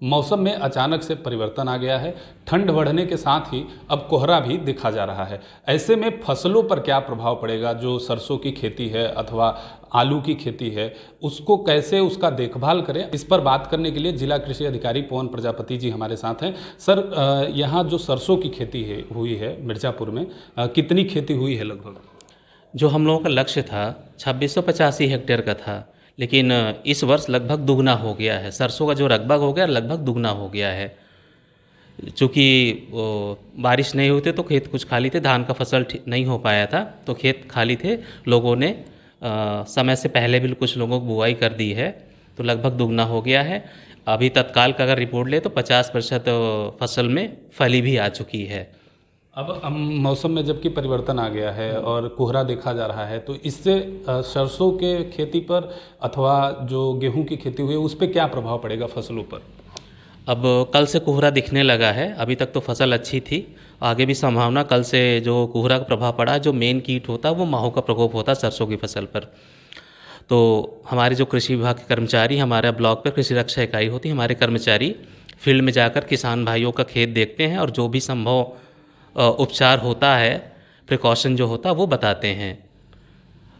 मौसम में अचानक से परिवर्तन आ गया है। ठंड बढ़ने के साथ ही अब कोहरा भी दिखा जा रहा है। ऐसे में फसलों पर क्या प्रभाव पड़ेगा? जो सरसों की खेती है अथवा आलू की खेती है, उसको कैसे उसका देखभाल करें, इस पर बात करने के लिए जिला कृषि अधिकारी पवन प्रजापति जी हमारे साथ हैं। सर, यहाँ जो सरसों की खेती हुई है मिर्ज़ापुर में, कितनी खेती हुई है लगभग? जो हम लोगों का लक्ष्य था 2685 हेक्टेयर का था, लेकिन इस वर्ष लगभग दुगना हो गया है। सरसों का जो रकबा हो गया लगभग दुगना हो गया है। चूँकि बारिश नहीं हुई थी तो खेत कुछ खाली थे, धान का फसल नहीं हो पाया था तो खेत खाली थे। लोगों ने समय से पहले भी कुछ लोगों को बुआई कर दी है, तो लगभग दुगना हो गया है। अभी तत्काल का अगर रिपोर्ट ले तो 50% फसल में फली भी आ चुकी है। अब मौसम में जबकि परिवर्तन आ गया है और कोहरा देखा जा रहा है, तो इससे सरसों के खेती पर अथवा जो गेहूं की खेती हुई है उस पर क्या प्रभाव पड़ेगा फसलों पर? अब कल से कोहरा दिखने लगा है। अभी तक तो फसल अच्छी थी, आगे भी संभावना। कल से जो कोहरा का प्रभाव पड़ा, जो मेन कीट होता है वो माहो का प्रकोप होता है सरसों की फसल पर। तो हमारे जो कृषि विभाग के कर्मचारी, हमारे ब्लॉक पर कृषि रक्षा इकाई होती है, हमारे कर्मचारी फील्ड में जाकर किसान भाइयों का खेत देखते हैं और जो भी संभव उपचार होता है, प्रिकॉशन जो होता है वो बताते हैं।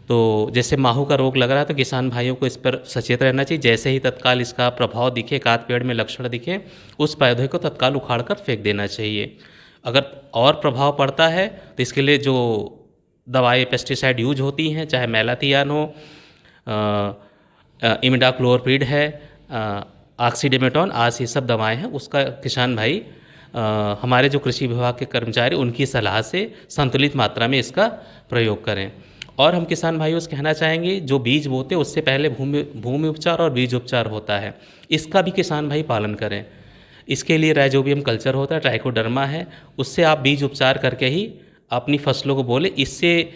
तो जैसे माहू का रोग लग रहा है तो किसान भाइयों को इस पर सचेत रहना चाहिए। जैसे ही तत्काल इसका प्रभाव दिखे, एकाध पेड़ में लक्षण दिखे, उस पौधे को तत्काल उखाड़ कर फेंक देना चाहिए। अगर और प्रभाव पड़ता है तो इसके लिए जो दवाई पेस्टिसाइड यूज होती हैं, चाहे मैलाथियान हो, इमिडाक्लोरप्रिड है, ऑक्सीडेमेटॉन, आज ये सब दवाएं हैं, उसका किसान भाई हमारे जो कृषि विभाग के कर्मचारी उनकी सलाह से संतुलित मात्रा में इसका प्रयोग करें। और हम किसान भाइयों से कहना चाहेंगे, जो बीज बोते उससे पहले भूमि उपचार और बीज उपचार होता है, इसका भी किसान भाई पालन करें। इसके लिए राइजोबियम कल्चर होता है, ट्राइकोडर्मा है, उससे आप बीज उपचार करके ही अपनी फसलों को बोले। इससे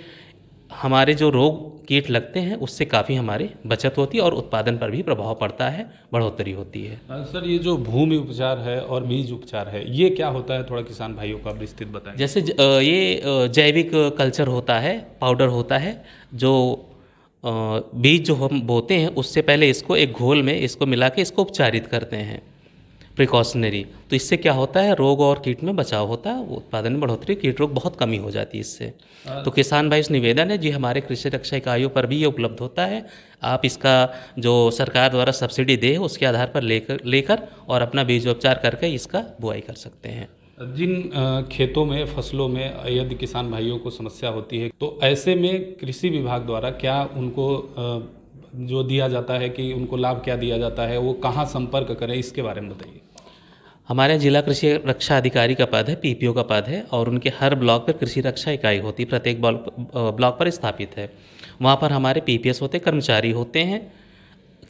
हमारे जो रोग कीट लगते हैं उससे काफ़ी हमारी बचत होती है और उत्पादन पर भी प्रभाव पड़ता है, बढ़ोतरी होती है। सर, ये जो भूमि उपचार है और बीज उपचार है, ये क्या होता है? थोड़ा किसान भाइयों को आप विस्तृत बताएं। जैसे ये जैविक कल्चर होता है, पाउडर होता है, जो बीज जो हम बोते हैं उससे पहले इसको एक घोल में इसको मिला के इसको उपचारित करते हैं, प्रिकॉशनरी। तो इससे क्या होता है, रोग और कीट में बचाव होता है, उत्पादन में बढ़ोतरी, कीट रोग बहुत कमी हो जाती है इससे। तो किसान भाई से निवेदन है जी, हमारे कृषि रक्षा इकाइयों पर भी ये उपलब्ध होता है। आप इसका जो सरकार द्वारा सब्सिडी दे उसके आधार पर लेकर और अपना बीजोपचार करके इसका बुआई कर सकते हैं। जिन खेतों में, फसलों में यदि किसान भाइयों को समस्या होती है तो ऐसे में कृषि विभाग द्वारा क्या उनको जो दिया जाता है कि उनको लाभ क्या दिया जाता है, वो कहाँ संपर्क करें, इसके बारे में बताइए। हमारे जिला कृषि रक्षा अधिकारी का पद है, पीपीओ का पद है, और उनके हर ब्लॉक पर कृषि रक्षा इकाई होती है, प्रत्येक ब्लॉक पर स्थापित है। वहाँ पर हमारे पीपीएस होते, कर्मचारी होते हैं।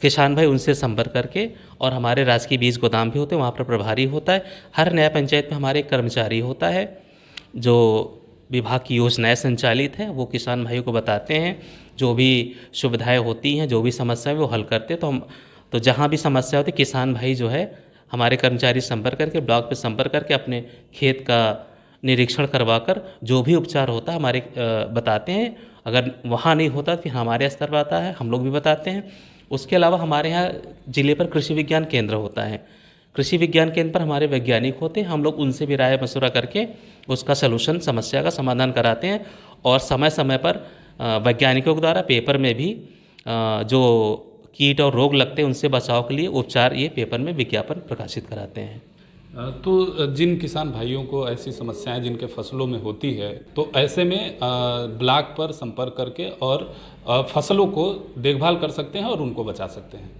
किसान भाई उनसे संपर्क करके, और हमारे राजकीय बीज गोदाम भी होते हैं, वहाँ पर प्रभारी होता है। हर नया पंचायत में हमारे एक कर्मचारी होता है जो विभाग की योजनाएं संचालित हैं, वो किसान भाइयों को बताते हैं। जो भी सुविधाएं होती हैं, जो भी समस्याएं, वो हल करते हैं। तो जहाँ भी समस्या होती है, किसान भाई जो है हमारे कर्मचारी संपर्क करके, ब्लॉक पे संपर्क करके अपने खेत का निरीक्षण करवाकर जो भी उपचार होता है हमारे बताते हैं। अगर वहाँ नहीं होता तो फिर हमारे स्तर पर आता है, हम लोग भी बताते हैं। उसके अलावा हमारे यहाँ ज़िले पर कृषि विज्ञान केंद्र होता है। कृषि विज्ञान केंद्र पर हमारे वैज्ञानिक होते हैं, हम लोग उनसे भी राय मशवरा करके उसका सलूशन, समस्या का समाधान कराते हैं। और समय समय पर वैज्ञानिकों के द्वारा पेपर में भी जो कीट और रोग लगते हैं उनसे बचाव के लिए उपचार, ये पेपर में विज्ञापन प्रकाशित कराते हैं। तो जिन किसान भाइयों को ऐसी समस्याएं जिनके फसलों में होती है, तो ऐसे में ब्लॉक पर संपर्क करके और फसलों को देखभाल कर सकते हैं और उनको बचा सकते हैं।